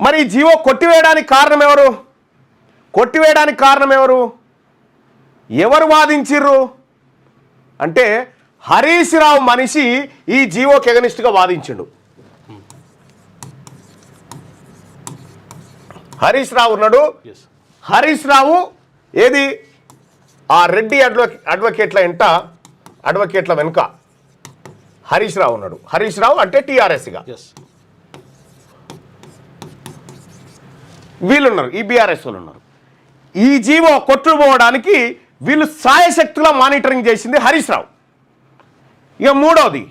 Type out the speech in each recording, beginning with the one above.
మరి జీవో కొట్టివేయడానికి కారణం ఎవరు? కొట్టివేయడానికి కారణం ఎవరు? ఎవరు వాదించిర్రు అంటే హరీష్ రావు మనిషి ఈ జీవోకి ఎగనిస్ట్గా వాదించిండు. హరీష్ రావు ఉన్నాడు. హరీష్ రావు ఏది ఆ రెడ్డి అడ్వకేట్ల వెనుక హరీష్ రావు ఉన్నాడు. హరీష్ రావు అంటే టీఆర్ఎస్గా వీళ్ళున్నారు, ఈ బీఆర్ఎస్ వాళ్ళు ఉన్నారు. ఈ జీవో కొట్టుకుపోవడానికి వీళ్ళు సాయశక్తులా మానిటరింగ్ చేసింది హరీష్ రావు. ఇక మూడవది,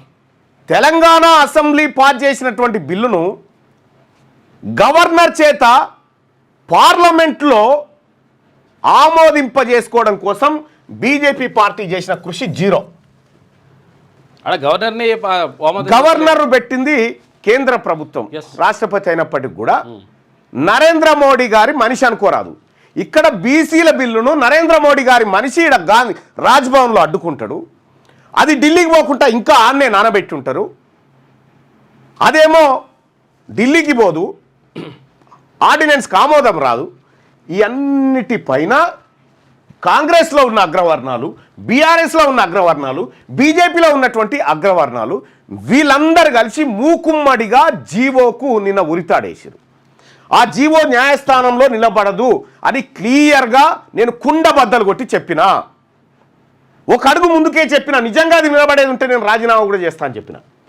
తెలంగాణ అసెంబ్లీ పాస్ చేసినటువంటి బిల్లును గవర్నర్ చేత పార్లమెంట్లో ఆమోదింపజేసుకోవడం కోసం బీజేపీ పార్టీ చేసిన కృషి జీరో. గవర్నర్ పెట్టింది కేంద్ర ప్రభుత్వం, రాష్ట్రపతి అయినప్పటికీ కూడా నరేంద్ర మోడీ గారి మనిషి అనుకోరాదు. ఇక్కడ బీసీల బిల్లును నరేంద్ర మోడీ గారి మనిషి ఇక్కడ గాంధీ రాజ్భవన్లో అడ్డుకుంటాడు. అది ఢిల్లీకి పోకుండా ఇంకా ఆన్నే నానబెట్టి ఉంటారు. అదేమో ఢిల్లీకి పోదు, ఆర్డినెన్స్కి ఆమోదం రాదు. ఈ అన్నిటిపైన కాంగ్రెస్లో ఉన్న అగ్రవర్ణాలు, బీఆర్ఎస్లో ఉన్న అగ్రవర్ణాలు, బీజేపీలో ఉన్నటువంటి అగ్రవర్ణాలు వీళ్ళందరూ కలిసి మూకుమ్మడిగా జీవోకు నిన్న ఉరితాడేశారు. ఆ జీవో న్యాయస్థానంలో నిలబడదు అని క్లియర్గా నేను కుండబద్దలు కొట్టి చెప్పిన. ఒక అడుగు ముందుకే చెప్పిన, నిజంగా అది నిలబడేది ఉంటే నేను రాజీనామా కూడా చేస్తా అని చెప్పిన.